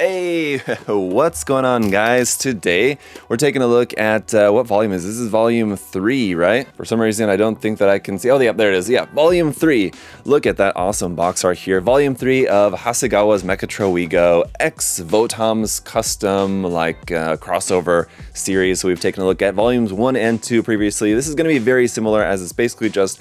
Hey, what's going on, guys? Today we're taking a look at what volume is this? Is volume 3, right? For some reason I don't think that I can see. Oh yeah, there it is. Yeah, volume 3. Look at that awesome box art here. Volume 3 of Hasegawa's MechatroWeGo X Votoms custom crossover series. So we've taken a look at volumes 1 and 2 previously. This is going to be very similar, as it's basically just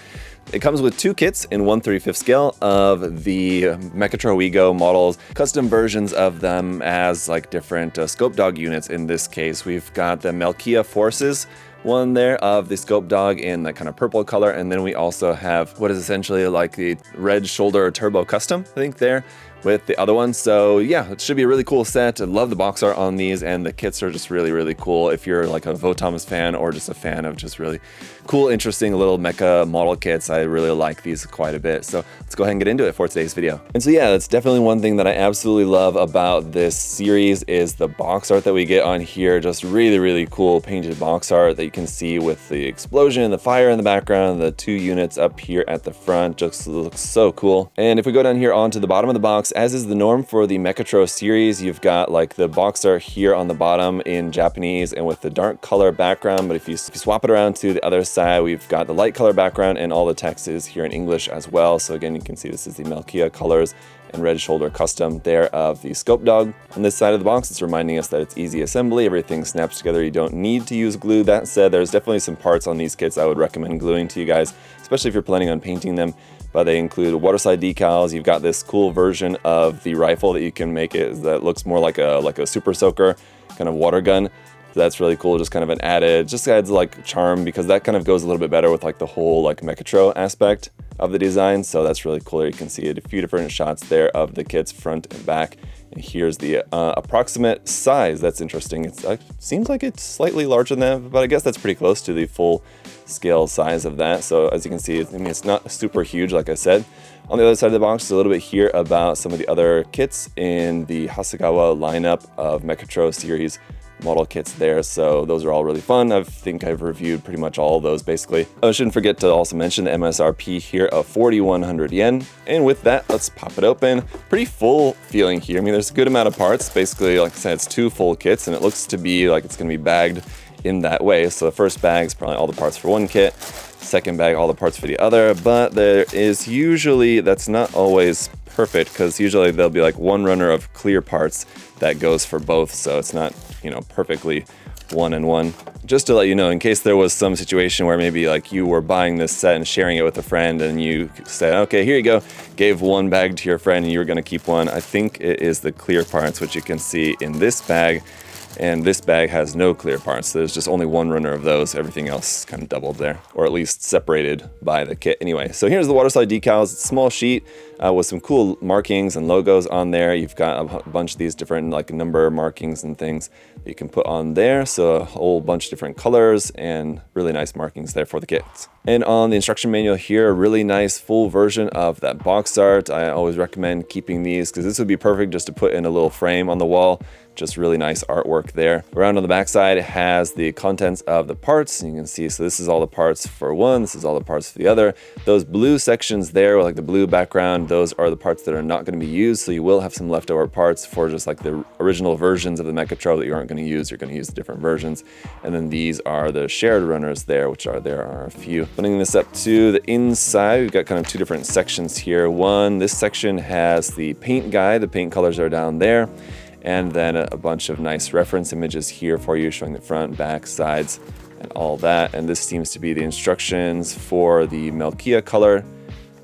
it comes with 2 kits in 1/35 scale of the MechatroWeGo models, custom versions of them as like different Scopedog units. In this case, we've got the Melquiya Forces one there of the Scopedog in that kind of purple color, and then we also have what is essentially like the red shoulder turbo custom, I think, there with the other one. So yeah, it should be a really cool set. I love the box art on these, and the kits are just really cool. If you're like a Votoms fan or just a fan of just really cool, interesting little mecha model kits, I really like these quite a bit. So let's go ahead and get into it for today's video. And so yeah, that's definitely one thing that I absolutely love about this series is the box art that we get on here. Just really cool painted box art that you can see with the explosion, the fire in the background, the 2 units up here at the front. Just looks so cool. And if we go down here onto the bottom of the box, as is the norm for the Mechatro series, you've got like the box art here on the bottom in Japanese and with the dark color background. But if you swap it around to the other side, we've got the light color background, and all the text is here in English as well. So again, you can see this is the Melquiya colors and red shoulder custom there of the Scopedog. On this side of the box, it's reminding us that it's easy assembly. Everything snaps together. You don't need to use glue. That said, there's definitely some parts on these kits I would recommend gluing to you guys, especially if you're planning on painting them. But they include waterside decals. You've got this cool version of the rifle that you can make it that looks more like a super soaker kind of water gun. So that's really cool. Just kind of an added, just adds like charm, because that kind of goes a little bit better with like the whole like Mechatro aspect of the design. So that's really cool. You can see a few different shots there of the kits front and back. And here's the approximate size. That's interesting. It seems like it's slightly larger than that, but I guess that's pretty close to the full scale size of that. So as you can see, I mean, it's not super huge, like I said. On the other side of the box, a little bit here about some of the other kits in the Hasegawa lineup of Mechatro series model kits there. So those are all really fun. I think I've reviewed pretty much all of those basically. I shouldn't forget to also mention the MSRP here of 4,100 yen. And with that, let's pop it open. Pretty full feeling here. I mean, there's a good amount of parts. Basically, like I said, it's 2 full kits, and it looks to be like it's going to be bagged in that way. So the first bag is probably all the parts for one kit. Second bag, all the parts for the other. But there is usually, that's not always perfect, because usually there'll be like one runner of clear parts that goes for both. So it's not, you know, perfectly 1 and 1. Just to let you know, in case there was some situation where maybe like you were buying this set and sharing it with a friend, and you said, okay, here you go, gave one bag to your friend and you were going to keep one. I think it is the clear parts, which you can see in this bag. And this bag has no clear parts. So there's just only one runner of those. Everything else kind of doubled there, or at least separated by the kit. Anyway, so here's the waterside decals. It's a small sheet with some cool markings and logos on there. You've got a bunch of these different like number markings and things that you can put on there. So a whole bunch of different colors and really nice markings there for the kits. And on the instruction manual here, a really nice full version of that box art. I always recommend keeping these because this would be perfect just to put in a little frame on the wall. Just really nice artwork there. Around on the back side, it has the contents of the parts. You can see, so this is all the parts for one, this is all the parts for the other. Those blue sections there, with like the blue background, those are the parts that are not going to be used. So you will have some leftover parts for just like the original versions of the Mechatro that you aren't going to use. You're going to use the different versions. And then these are the shared runners there, which are, there are a few. Putting this up to the inside, we've got kind of 2 different sections here. One, this section has the paint guide. The paint colors are down there. And then a bunch of nice reference images here for you, showing the front, back, sides, and all that. And this seems to be the instructions for the Melquiya color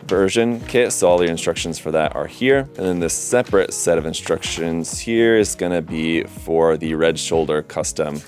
version kit. So all the instructions for that are here. And then this separate set of instructions here is going to be for the red shoulder custom.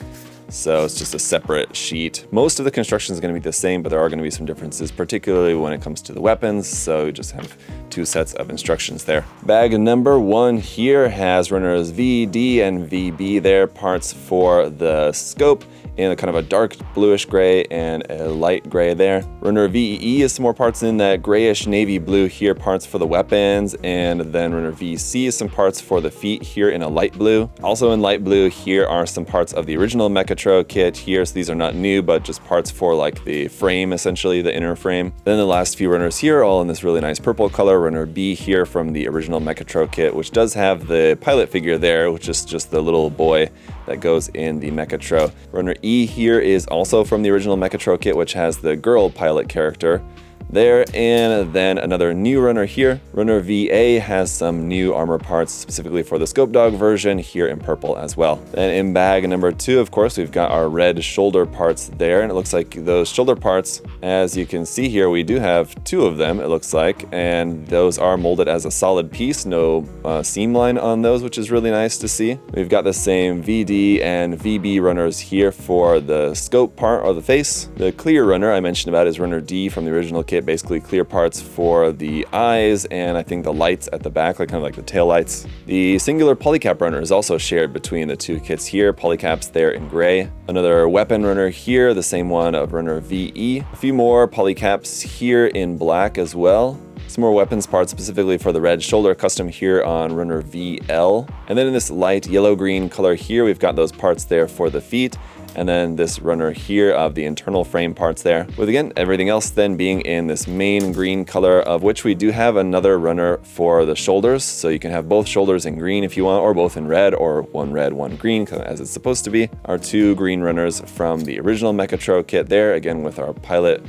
So it's just a separate sheet. Most of the construction is going to be the same, but there are going to be some differences, particularly when it comes to the weapons. So you just have 2 sets of instructions there. Bag number 1 here has runners V, D, and VB there, parts for the scope in a kind of a dark bluish gray and a light gray there. Runner VE is some more parts in that grayish navy blue here, parts for the weapons, and then runner VC is some parts for the feet here in a light blue. Also in light blue here are some parts of the original Mechatro kit here, so these are not new, but just parts for like the frame, essentially the inner frame. Then the last few runners here, all in this really nice purple color. Runner B here from the original Mechatro kit, which does have the pilot figure there, which is just the little boy that goes in the Mechatro. Runner E here is also from the original Mechatro kit, which has the girl pilot character there. And then another new runner here. Runner VA has some new armor parts specifically for the Scopedog version here in purple as well. Then in bag number 2, of course, we've got our red shoulder parts there, and it looks like those shoulder parts, as you can see here, we do have 2 of them, it looks like, and those are molded as a solid piece, no seam line on those, which is really nice to see. We've got the same VD and VB runners here for the scope part or the face. The clear runner I mentioned about is runner D from the original kit, basically clear parts for the eyes and I think the lights at the back, like kind of like the tail lights. The singular polycap runner is also shared between the 2 kits here, polycaps there in gray. Another weapon runner here, the same one of runner VE. A few more polycaps here in black as well. Some more weapons parts specifically for the red shoulder custom here on runner VL. And then in this light yellow-green color here, we've got those parts there for the feet. And then this runner here of the internal frame parts there, with again everything else then being in this main green color, of which we do have another runner for the shoulders, so you can have both shoulders in green if you want, or both in red, or one red, one green, as it's supposed to be. Our 2 green runners from the original Mechatro kit there, again with our pilot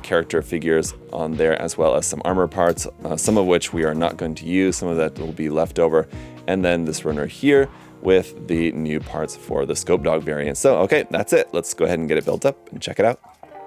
character figures on there, as well as some armor parts, some of which we are not going to use, some of that will be left over. And then this runner here with the new parts for the Scopedog variant. So, okay, that's it. Let's go ahead and get it built up and check it out.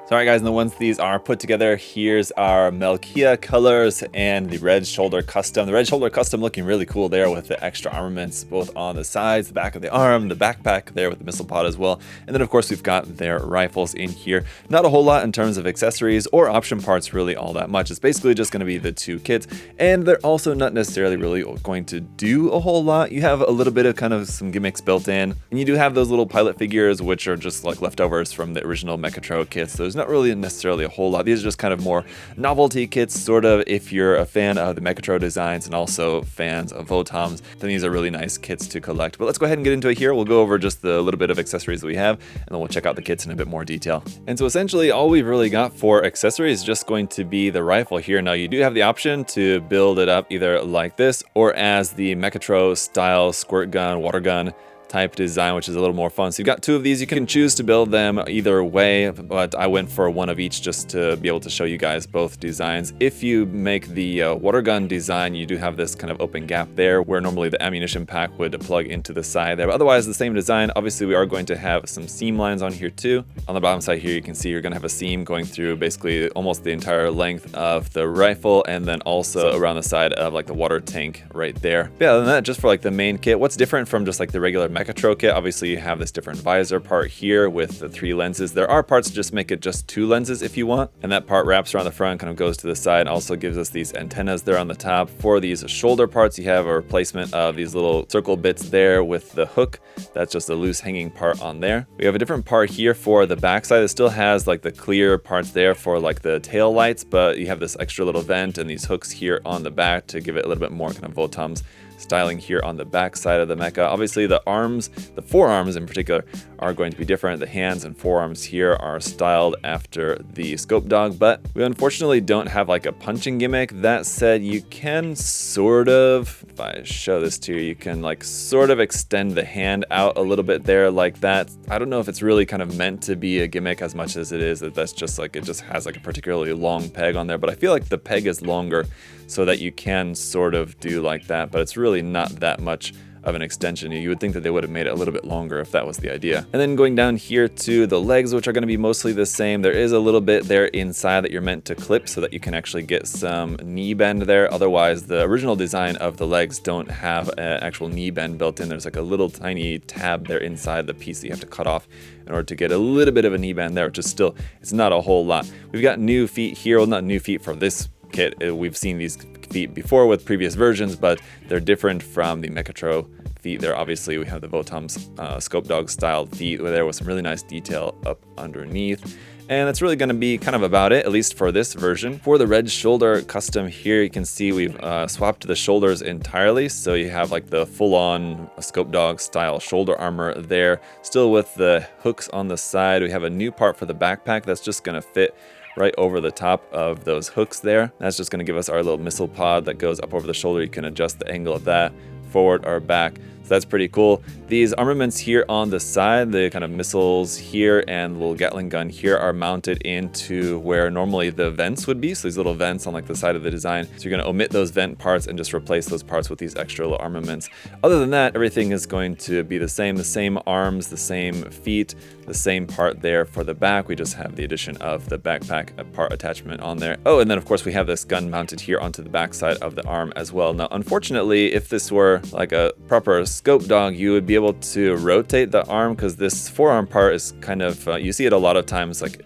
So, all right, guys, and once these are put together, here's our Melquiya colors and the red shoulder custom. The red shoulder custom looking really cool there with the extra armaments, both on the sides, the back of the arm, the backpack there with the missile pod as well. And then, of course, we've got their rifles in here. Not a whole lot in terms of accessories or option parts, really all that much. It's basically just going to be the 2 kits, and they're also not necessarily really going to do a whole lot. You have a little bit of kind of some gimmicks built in, and you do have those little pilot figures, which are just like leftovers from the original Mechatro kits. So there's not really necessarily a whole lot. These are just kind of more novelty kits, sort of, if you're a fan of the Mechatro designs and also fans of Votoms, then these are really nice kits to collect. But let's go ahead and get into it here. We'll go over just the little bit of accessories that we have, and then we'll check out the kits in a bit more detail. And so essentially all we've really got for accessories is just going to be the rifle here. Now you do have the option to build it up either like this or as the Mechatro style squirt gun, water gun type design, which is a little more fun. So you've got 2 of these. You can choose to build them either way, but I went for one of each just to be able to show you guys both designs. If you make the water gun design, you do have this kind of open gap there where normally the ammunition pack would plug into the side there. But otherwise, the same design. Obviously, we are going to have some seam lines on here too. On the bottom side here, you can see you're going to have a seam going through basically almost the entire length of the rifle, and then also around the side of like the water tank right there. But yeah, other than that, just for like the main kit, what's different from just like the regular Mechatro kit, obviously you have this different visor part here with the 3 lenses. There are parts to just make it just 2 lenses if you want, and that part wraps around the front, kind of goes to the side, and also gives us these antennas there on the top. For these shoulder parts, you have a replacement of these little circle bits there with the hook. That's just a loose hanging part on there. We have a different part here for the backside. It still has like the clear parts there for like the tail lights, but you have this extra little vent and these hooks here on the back to give it a little bit more kind of Votoms styling here on the back side of the mecha. Obviously the arms, the forearms in particular, are going to be different. The hands and forearms here are styled after the Scopedog, but we unfortunately don't have like a punching gimmick. That said, you can sort of, if I show this to you, you can like sort of extend the hand out a little bit there like that. I don't know if it's really kind of meant to be a gimmick as much as it is that that's just like, it just has like a particularly long peg on there, but I feel like the peg is longer so that you can sort of do like that, but it's really not that much of an extension. You would think that they would have made it a little bit longer if that was the idea. And then going down here to the legs, which are going to be mostly the same, there is a little bit there inside that you're meant to clip so that you can actually get some knee bend there. Otherwise, the original design of the legs don't have an actual knee bend built in. There's like a little tiny tab there inside the piece that you have to cut off in order to get a little bit of a knee bend there, which is still, it's not a whole lot. We've got new feet here, well, not new feet for this kit. We've seen these feet before with previous versions, but they're different from the Mechatro feet there. Obviously, we have the Votoms Scopedog styled feet there with some really nice detail up underneath. And that's really going to be kind of about it, at least for this version. For the red shoulder custom here, you can see we've swapped the shoulders entirely. So you have like the full-on Scopedog style shoulder armor there, still with the hooks on the side. We have a new part for the backpack that's just going to fit right over the top of those hooks there. That's just going to give us our little missile pod that goes up over the shoulder. You can adjust the angle of that, forward or back. So that's pretty cool. These armaments here on the side, the kind of missiles here and the little Gatling gun here are mounted into where normally the vents would be. So these little vents on like the side of the design. So you're going to omit those vent parts and just replace those parts with these extra little armaments. Other than that, everything is going to be the same arms, the same feet, the same part there for the back. We just have the addition of the backpack part attachment on there. Oh, and then of course we have this gun mounted here onto the back side of the arm as well. Now, unfortunately, if this were like a proper Scopedog, you would be able to rotate the arm because this forearm part is kind of, you see it a lot of times like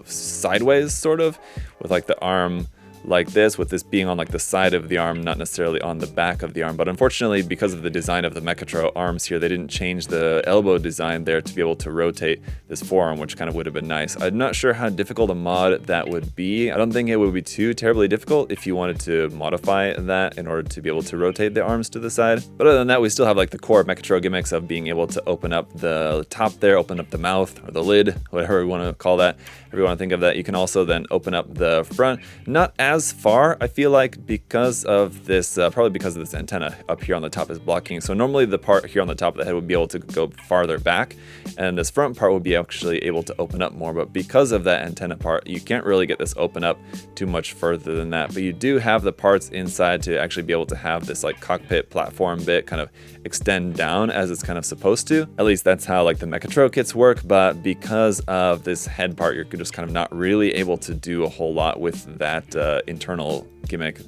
sideways sort of, with like the arm like this, with this being on like the side of the arm, not necessarily on the back of the arm. But unfortunately, because of the design of the Mechatro arms here, they didn't change the elbow design there to be able to rotate this forearm, which kind of would have been nice. I'm not sure how difficult a mod that would be. I don't think it would be too terribly difficult if you wanted to modify that in order to be able to rotate the arms to the side. But other than that, we still have like the core Mechatro gimmicks of being able to open up the top there, open up the mouth or the lid, whatever we want to call that. If you want to think of that, you can also then open up the front. Not as far, I feel like, because of this, probably because of this antenna up here on the top is blocking. So normally the part here on the top of the head would be able to go farther back, and this front part would be actually able to open up more. But because of that antenna part, you can't really get this open up too much further than that. But you do have the parts inside to actually be able to have this like cockpit platform bit kind of extend down as it's kind of supposed to. At least that's how like the Mechatro kits work. But because of this head part, you're just kind of not really able to do a whole lot with that internal gimmick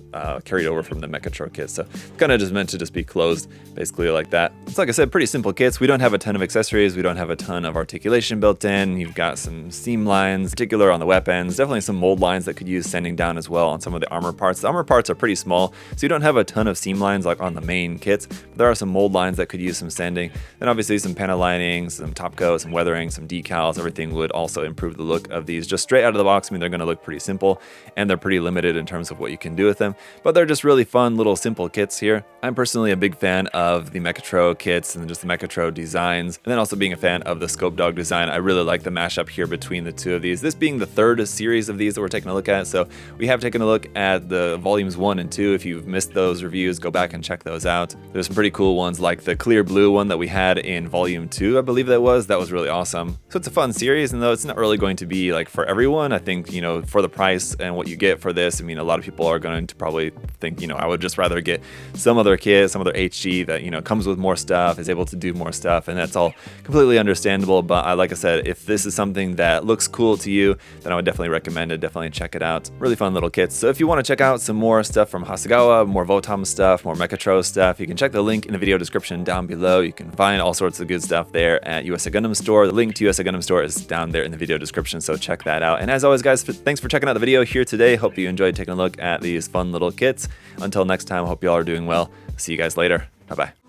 carried over from the Mechatro kit. So kind of just meant to just be closed basically like that. It's like I said, pretty simple kits. We don't have a ton of accessories. We don't have a ton of articulation built in. You've got some seam lines, particular on the weapons, definitely some mold lines that could use sanding down as well on some of the armor parts. The armor parts are pretty small, so you don't have a ton of seam lines like on the main kits, but there are some mold lines that could use some sanding. Then obviously some panel linings, some top coat, some weathering, some decals, everything would also improve the look of these just straight out of the box. I mean, they're going to look pretty simple and they're pretty limited in terms of what you can do with them, but they're just really fun little simple kits here. I'm personally a big fan of the Mechatro kits and just the Mechatro designs, and then also being a fan of the Scopedog design. I really like the mashup here between the two of these. This being the third series of these that we're taking a look at, so we have taken a look at the volumes 1 and 2. If you've missed those reviews, go back and check those out. There's some pretty cool ones like the clear blue one that we had in volume 2, I believe that was really awesome. So it's a fun series, and though it's not really going to be like for everyone, I think, you know, for the price and what you get for this, I mean, a lot of people are going to probably think, you know, I would just rather get some other kit, some other HG that, you know, comes with more stuff, is able to do more stuff, and that's all completely understandable. But like I said, if this is something that looks cool to you, then I would definitely recommend it. Definitely check it out. Really fun little kits. So if you want to check out some more stuff from Hasegawa, more Votoms stuff, more Mechatro stuff, you can check the link in the video description down below. You can find all sorts of good stuff there at USA Gundam Store. The link to USA Gundam Store is down there in the video description, so check that out. And as always, guys, thanks for checking out the video here today. Hope you enjoyed taking a look at these fun little kits. Until next time, I hope you all are doing well. See you guys later. Bye-bye.